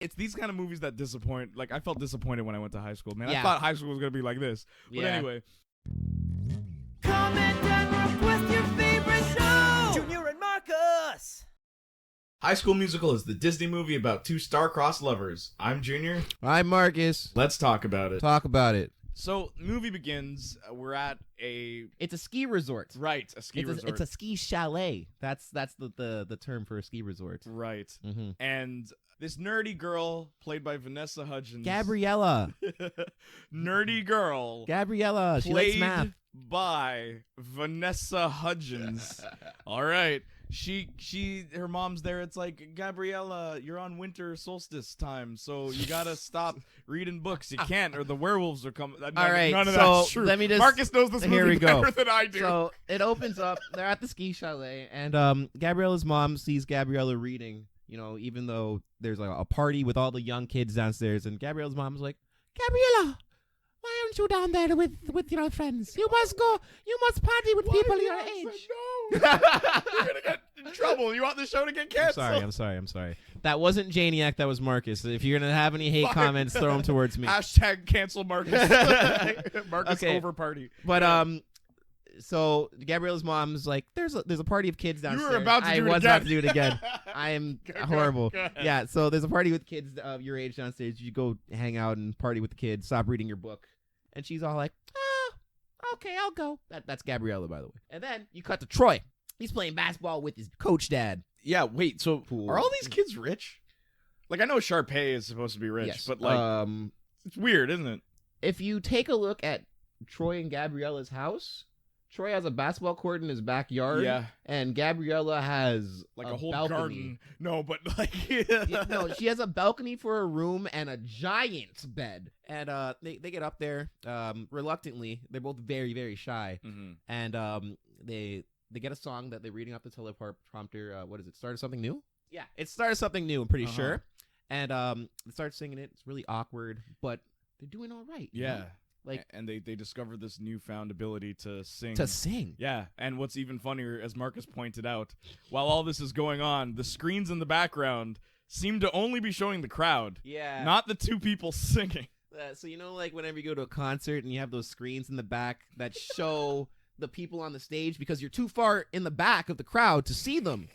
It's these kind of movies that disappoint. Like, I felt disappointed when I went to high school. Man, Yeah. I thought high school was going to be like this. But Yeah. anyway. Comment and request your favorite show! Junior and Marcus! High School Musical is the Disney movie about two star-crossed lovers. I'm Junior. I'm Marcus. Let's talk about it. Talk about it. So, movie begins. We're at a... It's a ski resort. Right, a ski resort. It's a ski chalet. That's the term for a ski resort. Right. Mm-hmm. And this nerdy girl, played by Vanessa Hudgens. Gabriella. Nerdy girl. Gabriella. She likes Played math. by Vanessa Hudgens. All right. Her mom's there. It's like, Gabriella, you're on winter solstice time, so you gotta stop reading books. You can't, or the werewolves are coming. All right, none of so that's true. let me just- Marcus knows this here movie we go. better than I do. So it opens up. They're at the ski chalet, and Gabriella's mom sees Gabriella reading. You know, even though there's like a party with all the young kids downstairs, and Gabriella's mom's like, Gabriella, why aren't you down there with your friends? You must go. You must party with people your age. No. You're gonna get in trouble. You want the show to get canceled? I'm sorry. That wasn't Janiac. That was Marcus. If you're gonna have any hate comments, throw them towards me. Hashtag cancel Marcus. Marcus Okay. over party. But so Gabriella's mom's like, there's a party of kids downstairs. were about to do it I was again. about to do it again. I am Go horrible. ahead. Yeah. So there's a party with kids of your age downstairs. You go hang out and party with the kids. Stop reading your book. And she's all like, okay, I'll go. That's Gabriella, by the way. And then you cut to Troy. He's playing basketball with his coach dad. Yeah, wait, so Cool. are all these kids rich? Like, I know Sharpay is supposed to be rich, Yes. but, like, it's weird, isn't it? If you take a look at Troy and Gabriella's house, Troy has a basketball court in his backyard. Yeah. And Gabriella has Like a whole balcony. garden. No, but, like... No, she has a balcony for a room and a giant bed. And they get up there reluctantly. They're both very, very shy. Mhm. And they get a song that they're reading off the teleprompter. What is it? Started Something New? Yeah, it started something new, I'm pretty sure. And they start singing it. It's really awkward, but they're doing all right. you Yeah. know? Like, And they discovered this newfound ability to sing. to sing. Yeah, and what's even funnier, as Marcus pointed out, while all this is going on, the screens in the background seem to only be showing the crowd, Yeah. not the two people singing. So you know, like whenever you go to a concert and you have those screens in the back that show the people on the stage because you're too far in the back of the crowd to see them.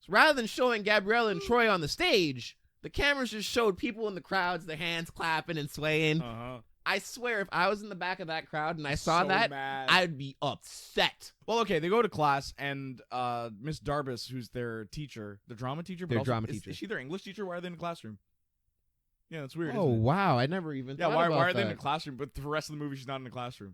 So rather than showing Gabriella and Troy on the stage, the cameras just showed people in the crowds, their hands clapping and swaying. Uh-huh. I swear, if I was in the back of that crowd and I saw So that, mad. I'd be upset. Well, okay, they go to class, and Miss Darbus, who's their teacher, the drama teacher, but Their also, drama teacher. Is she their English teacher? Why are they in the classroom? Yeah, that's weird. Oh isn't it? wow, I never even Yeah, thought why about are they in that. the classroom? But the rest of the movie, she's not in the classroom.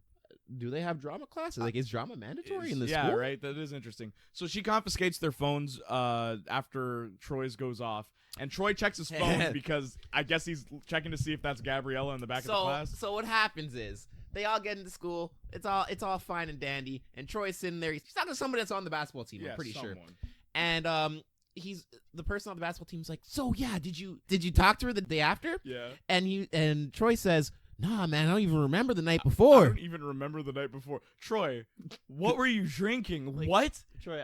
Do they have drama classes? Like, is drama mandatory in this yeah, school? right. That is interesting. So she confiscates their phones after Troy's goes off, and Troy checks his phone because I guess he's checking to see if that's Gabriella in the back of the class. So what happens is they all get into school. It's all fine and dandy. And Troy's sitting there. He's talking to somebody that's on the basketball team. Yeah, I'm pretty sure. someone. And he's the person on the basketball team's like, so yeah, did you talk to her the day after? Yeah. And Troy says, nah, man, I don't even remember the night I before. don't even remember the night before. Troy, what were you drinking? Like- What? Troy,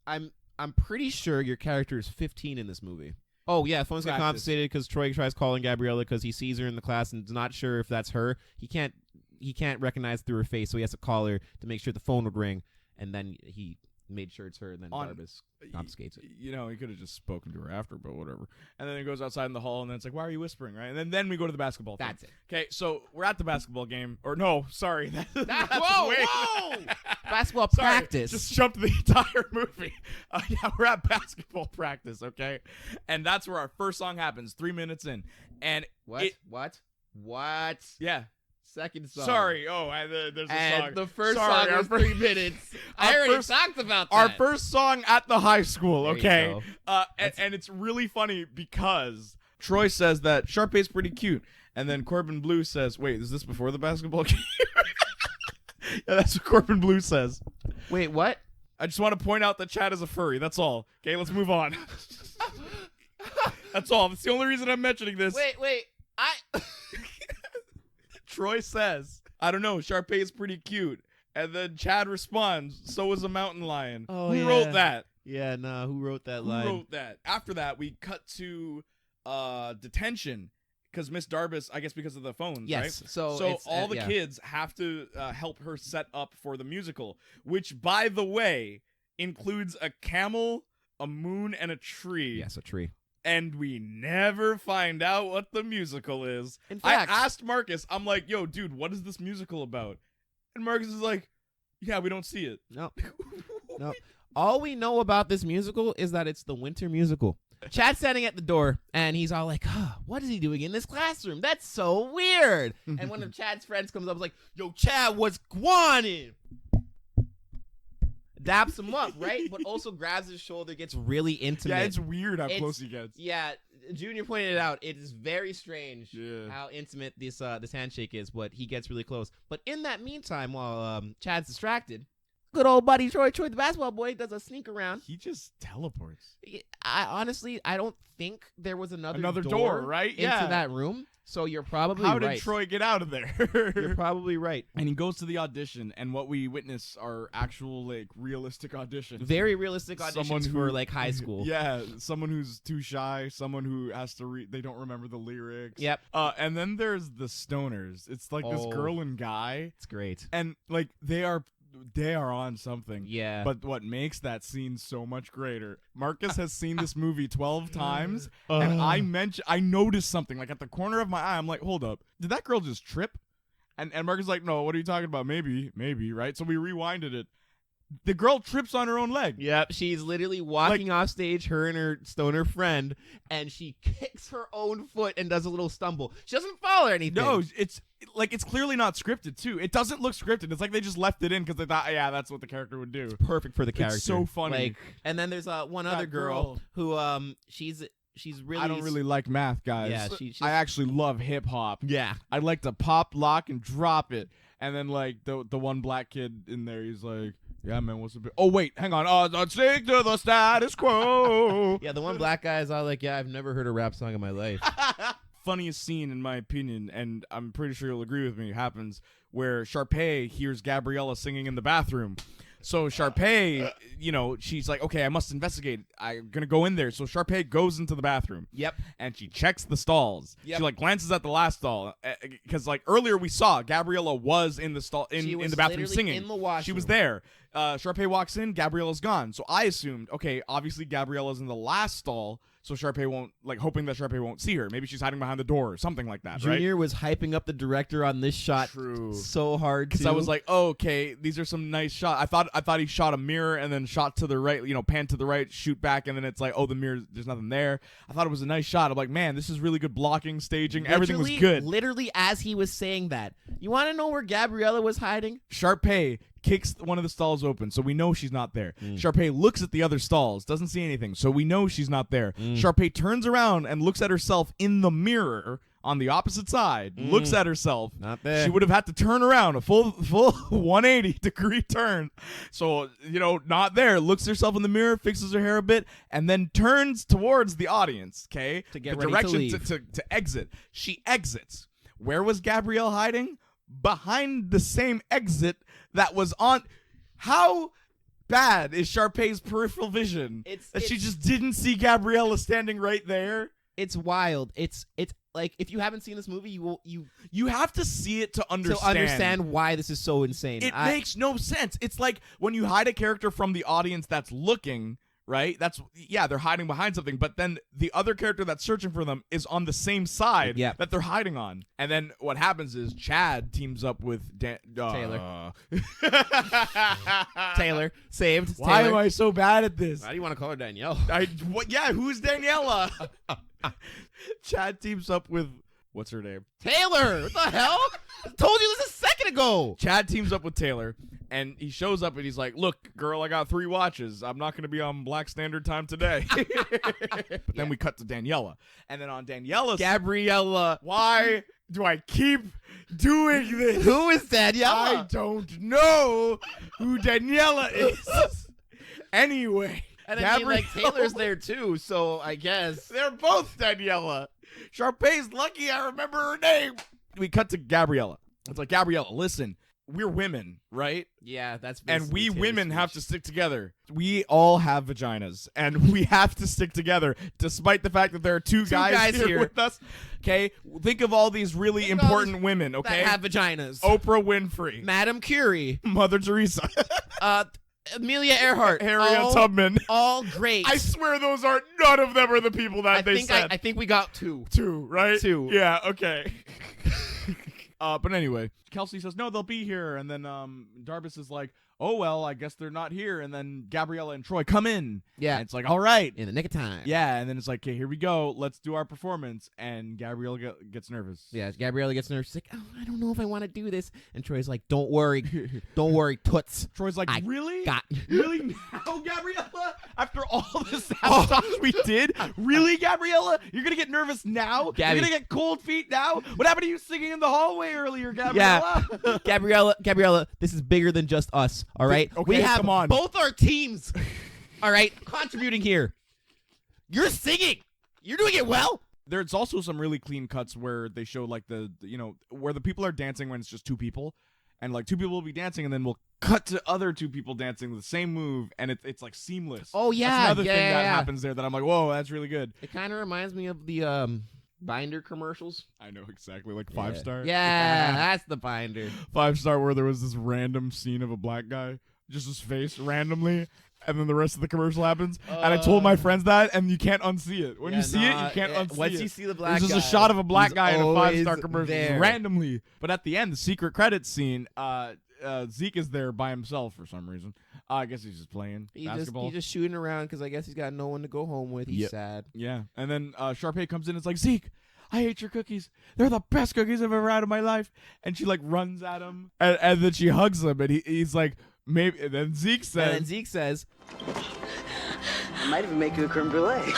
I'm pretty sure your character is 15 in this movie. Oh yeah, phones get Practice. confiscated because Troy tries calling Gabriella because he sees her in the class and is not sure if that's her. He can't recognize through her face, so he has to call her to make sure the phone would ring, and then he made sure it's her, and then Darbus confiscates it. You know, he could have just spoken to her after, but whatever. And then he goes outside in the hall, and then it's like, why are you whispering, right? And then we go to the basketball thing. That's it. Okay, so we're at the basketball game. Or no, sorry. That's Whoa, way- whoa! Basketball Sorry, practice. Just jumped the entire movie. Yeah, we're at basketball practice, okay? And that's where our first song happens, 3 minutes in. And What? it- What? yeah. Second song. Sorry. Oh, there's a And song. the first Sorry, song was our 3 minutes. I our already first- talked about that. Our first song at the high school, There you okay? go. And it's really funny because Troy says that Sharpay's pretty cute. And then Corbin Blue says, wait, is this before the basketball game? Yeah, that's what Corbin Blue says. Wait, what? I just want to point out that Chad is a furry. That's all. Okay, let's move on. That's all. That's the only reason I'm mentioning this. Wait. Troy says, I don't know, Sharpay is pretty cute. And then Chad responds, so is a mountain lion. Oh, Who yeah. wrote that? Yeah, nah, who wrote that Who line? wrote that? After that, we cut to detention because Miss Darbus, I guess because of the phones, Yes. right? So So it's, all the yeah. kids have to help her set up for the musical, which, by the way, includes a camel, a moon, and a tree. Yes, a tree. And we never find out what the musical is. In fact, I asked Marcus, I'm like, yo, dude, what is this musical about? And Marcus is like, yeah, we don't see it. no. No. All we know about this musical is that it's the winter musical. Chad's standing at the door, and he's all like, what is he doing in this classroom? That's so weird. And one of Chad's friends comes up and is like, yo, Chad, what's going on? Daps him up, right? But also grabs his shoulder, gets really intimate. Yeah, it's weird how It's- close he gets. Yeah, Junior pointed it out. It is very strange Yeah. how intimate this handshake is, but he gets really close. But in that meantime, while Chad's distracted, good old buddy Troy the basketball boy, does a sneak around. He just teleports. I don't think there was another door, right? into Yeah. that room. So you're probably How right. did Troy get out of there? You're probably right. And he goes to the audition, and what we witness are actual, like, realistic auditions. Very realistic Someone auditions for like high school. Yeah, someone who's too shy, someone who has to read. They don't remember the lyrics. Yep. And then there's the stoners. It's like this Oh. girl and guy, It's great. and like they are on something. Yeah. But what makes that scene so much greater? Marcus has seen this movie 12 times, and I noticed something like at the corner of my eye. I'm like, hold up, did that girl just trip? And Marcus is like, no, what are you talking about? Maybe, right? So we rewinded it. The girl trips on her own leg. Yep, she's literally walking off stage, her and her stoner friend, and she kicks her own foot and does a little stumble. She doesn't fall or anything. No, it's clearly not scripted too. It doesn't look scripted. It's like they just left it in because they thought, yeah, that's what the character would do. Perfect for the character. It's so funny. Like, and then there's one other girl who she's really. I don't really like math, guys. Yeah, she's I actually love hip hop. yeah. I like to pop, lock, and drop it. And then like the one black kid in there, he's like, yeah, man, what's the big? Oh wait, hang on. I'll stick to the status quo. Yeah, the one black guy is all like, yeah, I've never heard a rap song in my life. Funniest scene, in my opinion, and I'm pretty sure you'll agree with me, happens where Sharpay hears Gabriella singing in the bathroom. So Sharpay, she's like, okay, I must investigate. I'm going to go in there. So Sharpay goes into the bathroom. Yep. And she checks the stalls. Yep. She like glances at the last stall because like earlier we saw Gabriella was in the stall in the bathroom literally singing. in the washroom. She was there. Sharpay walks in, Gabriella's gone. So I assumed, okay, obviously Gabriella's in the last stall, so Sharpay won't, like, hoping that Sharpay won't see her. Maybe she's hiding behind the door or something like that, right? Junior was hyping up the director on this shot True. so hard Because I was like, oh, okay, these are some nice shots. I thought he shot a mirror and then shot to the right, pan to the right, shoot back, and then it's like, oh, the mirror, there's nothing there. I thought it was a nice shot. I'm like, man, this is really good blocking, staging. Everything was good. Literally, as he was saying that, you want to know where Gabriella was hiding? Sharpay kicks one of the stalls open, so we know she's not there. Sharpay looks at the other stalls, doesn't see anything, so we know she's not there. Sharpay turns around and looks at herself in the mirror on the opposite side, looks at herself. Not there. She would have had to turn around, a full 180-degree turn. So, not there. Looks herself in the mirror, fixes her hair a bit, and then turns towards the audience, okay? To get the ready to direction leave. to exit. She exits. Where was Gabrielle hiding? Behind the same exit that was on. How bad is Sharpay's peripheral vision that she just didn't see Gabriella standing right there? It's wild. It's like, if you haven't seen this movie, You have to see it to understand. why this is so insane. It makes no sense. It's like when you hide a character from the audience that's looking, right? They're hiding behind something, but then the other character that's searching for them is on the same side that they're hiding on. And then what happens is Chad teams up with Taylor. Taylor saved. Why Taylor. am I so bad at this? Why do you want to call her Danielle? Who's Daniella? Chad teams up with, what's her name? Taylor. What the hell? I told you this a second ago. Chad teams up with Taylor, and he shows up and he's like, look, girl, I got 3 watches. I'm not going to be on Black Standard Time today. But then we cut to Daniela. And then on Daniella's... Gabriella. Why do I keep doing this? Who is I Daniella? don't know who Daniela is. Anyway. And I mean, like, Taylor's there too, so I guess. They're both Daniela. Sharpay's lucky I remember her name. We cut to Gabriella. It's like, Gabriella, listen, we're women, right? Yeah, that's And we basically women Taylor's have to speech. stick together. We all have vaginas, and we have to stick together, despite the fact that there are two guys here with us. Okay, think of all these really Think of all important women. Okay, that have vaginas. Oprah Winfrey, Madam Curie, Mother Teresa, Amelia Earhart, Harriet Tubman. all great. I swear those are none of them are the people that they said. I think we got two. Two, right? Two. Yeah. Okay. But anyway, Kelsey says no, they'll be here, and then Darbus is like, oh well, I guess they're not here, and then Gabriella and Troy come in. Yeah. And it's like, all right. In the nick of time. Yeah, and then it's like, okay, here we go. Let's do our performance. And Gabriella gets nervous. Yeah, Gabriella gets nervous. She's like, oh, I don't know if I want to do this. And Troy's like, don't worry. Don't worry, toots. Troy's like, I really? got Really now, Gabriella? After all the sabotage we did? Really, Gabriella? You're going to get nervous now? Gabby. You're going to get cold feet now? What happened to you singing in the hallway earlier, Gabriella? Yeah. Gabriella, this is bigger than just us, all right? Okay, we have come on. both our teams, all right, contributing here. You're singing. You're doing it well. There's also some really clean cuts where they show like where the people are dancing when it's just two people, and like two people will be dancing, and then we'll cut to other two people dancing the same move, and it's like seamless. Oh, yeah. That's another thing that yeah. happens there that I'm like, whoa, that's really good. It kind of reminds me of the Binder commercials. I know exactly, like 5-star. Yeah, that's the Binder. 5-star where there was this random scene of a black guy, just his face randomly, and then the rest of the commercial happens. And I told my friends that, and you can't unsee it. When you see it, you can't unsee it. Once you see the black There's guy, just a shot of a black he's guy in a always 5-star commercial there. randomly. But at the end, the secret credits scene, Zeke is there by himself for some reason. I guess he's just playing basketball. He's just shooting around because I guess he's got no one to go home with. He's Yep. sad. Yeah, and then Sharpay comes in and it's like, Zeke, I hate your cookies. They're the best cookies I've ever had in my life. And she like runs at him, and then she hugs him, and he's like, maybe. And then Zeke says, And then Zeke says, I might even make you a creme brulee.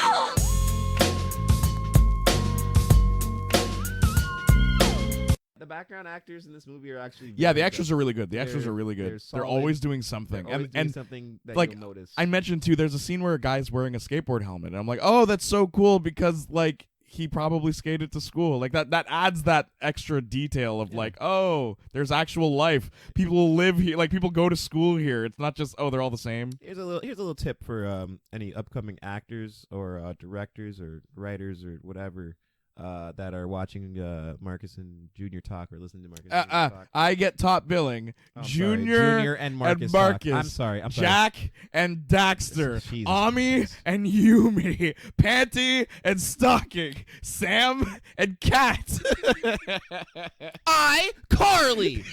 the background actors in this movie are actually yeah, the very extras good. are really good. The extras They're- are really good. they're They're solid. always doing something. They're always and doing something that like, you'll notice. I mentioned too, there's a scene where a guy's wearing a skateboard helmet, and I'm like, oh, that's so cool because like he probably skated to school. Like that adds that extra detail of like, oh, there's actual life. People live here. Like people go to school here. It's not just they're all the same. Here's a little tip for any upcoming actors or directors or writers or whatever that are watching Marcus and Junior talk or listening to Marcus and Junior talk. I get top billing. Oh, I'm sorry. Junior and Marcus. Marcus. I'm sorry. Jack and Daxter. Jesus Ami Christ. and Yumi. Panty and Stocking. Sam and Kat. Carly.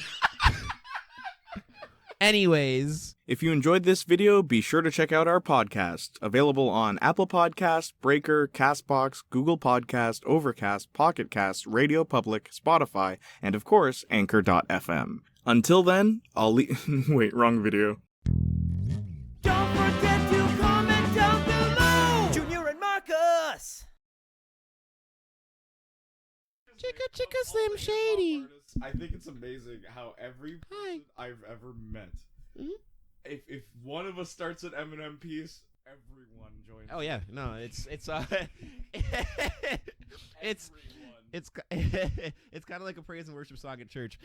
Anyways, If you enjoyed this video, be sure to check out our podcast, available on Apple Podcast, Breaker, Castbox, Google Podcast, Overcast, Pocket Cast, Radio Public, Spotify, and of course, Anchor.fm. Until then, I'll wait, wrong video. Don't forget to comment down below. Junior and Marcus. Chicka Slim Shady. I think it's amazing how every person I've ever met, if one of us starts an Eminem piece, everyone joins. Oh yeah, no, it's it's Everyone. it's kind of like a praise and worship song at church.